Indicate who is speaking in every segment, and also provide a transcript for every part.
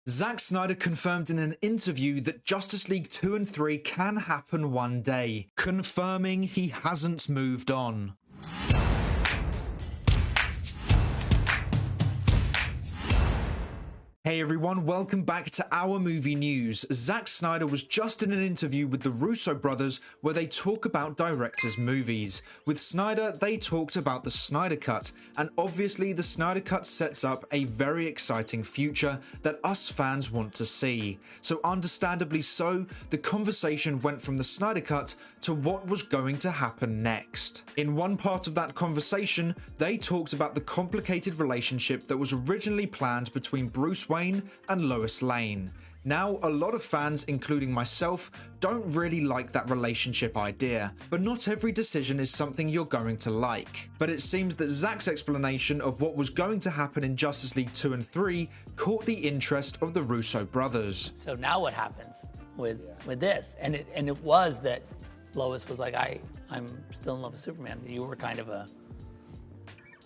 Speaker 1: Zack Snyder confirmed in an interview that Justice League 2 and 3 can happen one day, confirming he hasn't moved on. Hey everyone, welcome back to Our Movie News. Zack Snyder was just in an interview with the Russo brothers where they talk about directors' movies. With Snyder, they talked about the Snyder Cut, and obviously the Snyder Cut sets up a very exciting future that us fans want to see. So understandably so, the conversation went from the Snyder Cut to what was going to happen next. In one part of that conversation, they talked about the complicated relationship that was originally planned between Bruce Wayne and Lois Lane. Now, a lot of fans, including myself, don't really like that relationship idea, but not every decision is something you're going to like. But it seems that Zack's explanation of what was going to happen in Justice League 2 and 3 caught the interest of the Russo brothers.
Speaker 2: So now what happens with this? And it was that Lois was like, I'm still in love with Superman. You were kind of a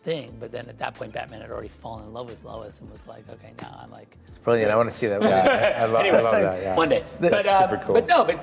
Speaker 2: thing, but then at that point Batman had already fallen in love with Lois and was like, okay, now I'm like,
Speaker 3: it's brilliant. I want to see that. I love that. Yeah.
Speaker 2: One day.
Speaker 3: That's super cool.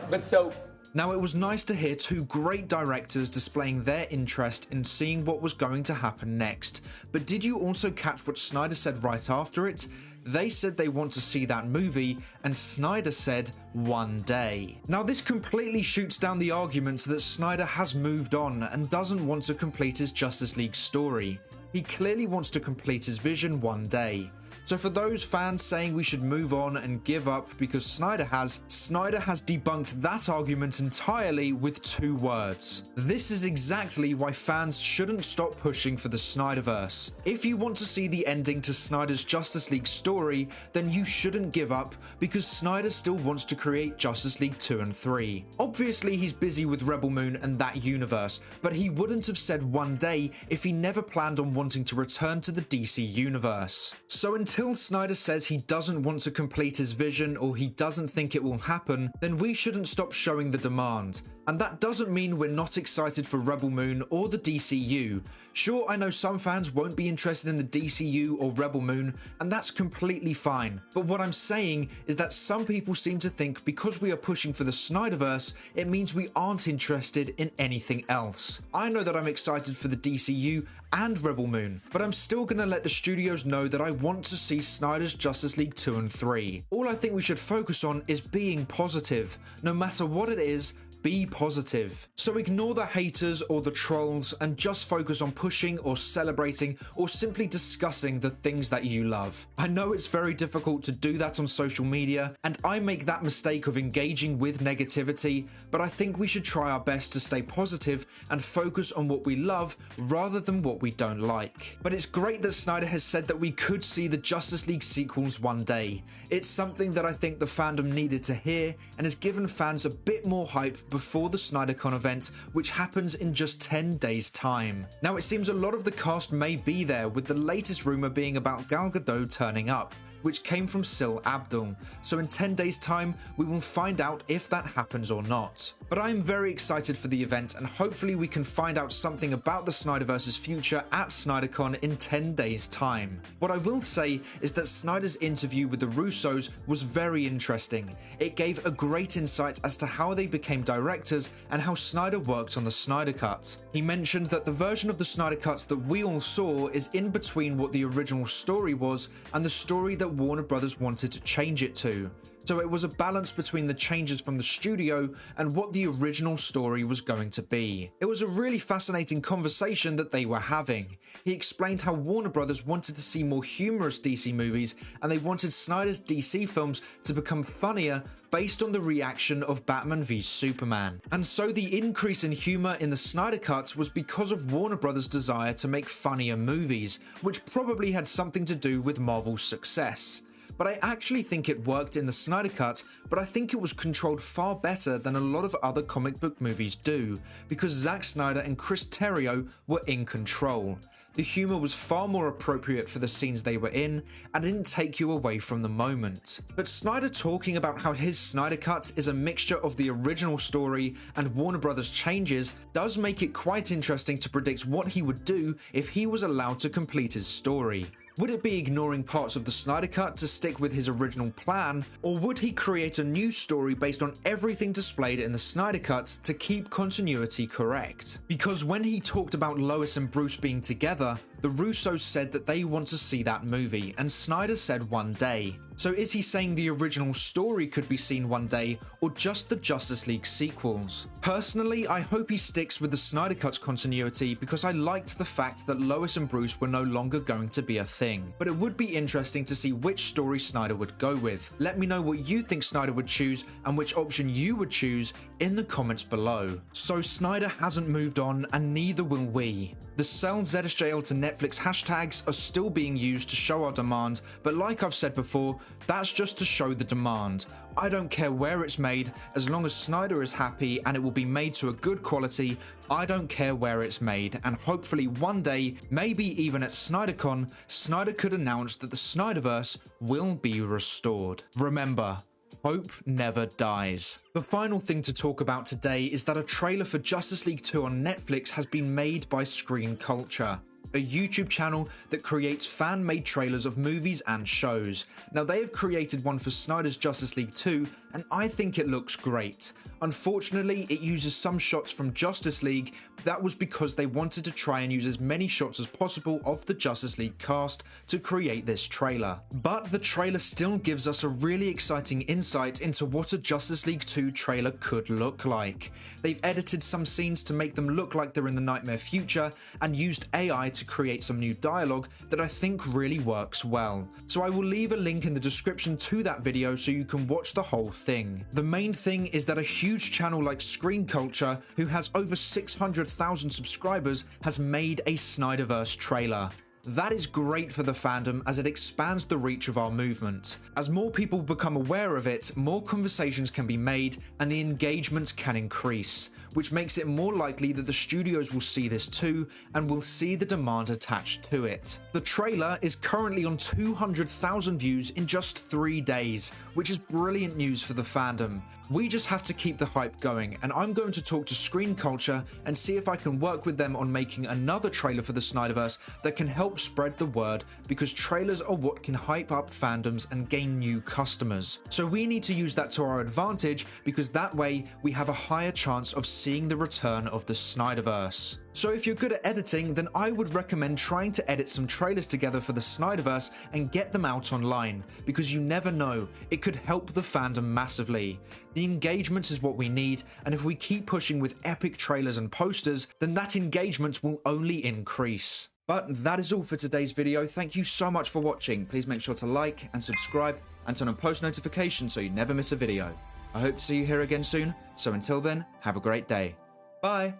Speaker 2: But so.
Speaker 1: Now, it was nice to hear two great directors displaying their interest in seeing what was going to happen next. But did you also catch what Snyder said right after it? They said they want to see that movie, and Snyder said, one day. Now, this completely shoots down the argument that Snyder has moved on and doesn't want to complete his Justice League story. He clearly wants to complete his vision one day. So for those fans saying we should move on and give up because Snyder has debunked that argument entirely with two words. This is exactly why fans shouldn't stop pushing for the Snyderverse. If you want to see the ending to Snyder's Justice League story, then you shouldn't give up because Snyder still wants to create Justice League 2 and 3. Obviously he's busy with Rebel Moon and that universe, but he wouldn't have said one day if he never planned on wanting to return to the DC universe. So until Snyder says he doesn't want to complete his vision or he doesn't think it will happen, then we shouldn't stop showing the demand. And that doesn't mean we're not excited for Rebel Moon or the DCU. Sure, I know some fans won't be interested in the DCU or Rebel Moon, and that's completely fine. But what I'm saying is that some people seem to think because we are pushing for the Snyderverse, it means we aren't interested in anything else. I know that I'm excited for the DCU and Rebel Moon, but I'm still gonna let the studios know that I want to see Snyder's Justice League 2 and 3. All I think we should focus on is being positive. No matter what it is, be positive. So ignore the haters or the trolls and just focus on pushing or celebrating or simply discussing the things that you love. I know it's very difficult to do that on social media, and I make that mistake of engaging with negativity, but I think we should try our best to stay positive and focus on what we love rather than what we don't like. But it's great that Snyder has said that we could see the Justice League sequels one day. It's something that I think the fandom needed to hear and has given fans a bit more hype before the SnyderCon event, which happens in just 10 days' time. Now, it seems a lot of the cast may be there, with the latest rumor being about Gal Gadot turning up, which came from Syl Abdul. So in 10 days' time, we will find out if that happens or not. But I am very excited for the event, and hopefully we can find out something about the Snyderverse's future at SnyderCon in 10 days' time. What I will say is that Snyder's interview with the Russos was very interesting. It gave a great insight as to how they became directors and how Snyder worked on the Snyder Cut. He mentioned that the version of the Snyder Cut that we all saw is in between what the original story was and the story that Warner Brothers wanted to change it to. So it was a balance between the changes from the studio and what the original story was going to be. It was a really fascinating conversation that they were having. He explained how Warner Brothers wanted to see more humorous DC movies, and they wanted Snyder's DC films to become funnier based on the reaction of Batman v Superman. And so the increase in humor in the Snyder Cut was because of Warner Brothers' desire to make funnier movies, which probably had something to do with Marvel's success. But I actually think it worked in the Snyder Cut, but I think it was controlled far better than a lot of other comic book movies do, because Zack Snyder and Chris Terrio were in control. The humor was far more appropriate for the scenes they were in, and didn't take you away from the moment. But Snyder talking about how his Snyder Cut is a mixture of the original story and Warner Brothers changes does make it quite interesting to predict what he would do if he was allowed to complete his story. Would it be ignoring parts of the Snyder Cut to stick with his original plan, or would he create a new story based on everything displayed in the Snyder Cut to keep continuity correct? Because when he talked about Lois and Bruce being together, the Russos said that they want to see that movie, and Snyder said one day. So is he saying the original story could be seen one day, or just the Justice League sequels? Personally, I hope he sticks with the Snyder Cut's continuity because I liked the fact that Lois and Bruce were no longer going to be a thing. But it would be interesting to see which story Snyder would go with. Let me know what you think Snyder would choose and which option you would choose in the comments below. So Snyder hasn't moved on, and neither will we. The sell ZSJL to Netflix hashtags are still being used to show our demand, but like I've said before, that's just to show the demand. I don't care where it's made, as long as Snyder is happy and it will be made to a good quality. I don't care where it's made, and hopefully one day, maybe even at SnyderCon, Snyder could announce that the Snyderverse will be restored. Remember, hope never dies. The final thing to talk about today is that a trailer for Justice League 2 on Netflix has been made by Screen Culture, a YouTube channel that creates fan-made trailers of movies and shows. Now, they have created one for Snyder's Justice League 2, and I think it looks great. Unfortunately, it uses some shots from Justice League, but that was because they wanted to try and use as many shots as possible of the Justice League cast to create this trailer. But the trailer still gives us a really exciting insight into what a Justice League 2 trailer could look like. They've edited some scenes to make them look like they're in the nightmare future, and used AI to create some new dialogue that I think really works well. So I will leave a link in the description to that video so you can watch the whole thing. The main thing is that a huge channel like Screen Culture, who has over 600,000 subscribers, has made a Snyderverse trailer. That is great for the fandom as it expands the reach of our movement. As more people become aware of it, more conversations can be made and the engagement can increase, which makes it more likely that the studios will see this too and will see the demand attached to it. The trailer is currently on 200,000 views in just 3 days, which is brilliant news for the fandom. We just have to keep the hype going, and I'm going to talk to Screen Culture and see if I can work with them on making another trailer for the Snyderverse that can help spread the word, because trailers are what can hype up fandoms and gain new customers. So we need to use that to our advantage, because that way we have a higher chance of seeing the return of the Snyderverse. So if you're good at editing, then I would recommend trying to edit some trailers together for the Snyderverse and get them out online, because you never know, it could help the fandom massively. The engagement is what we need, and if we keep pushing with epic trailers and posters, then that engagement will only increase. But that is all for today's video. Thank you so much for watching. Please make sure to like and subscribe and turn on post notifications so you never miss a video. I hope to see you here again soon, so until then, have a great day. Bye!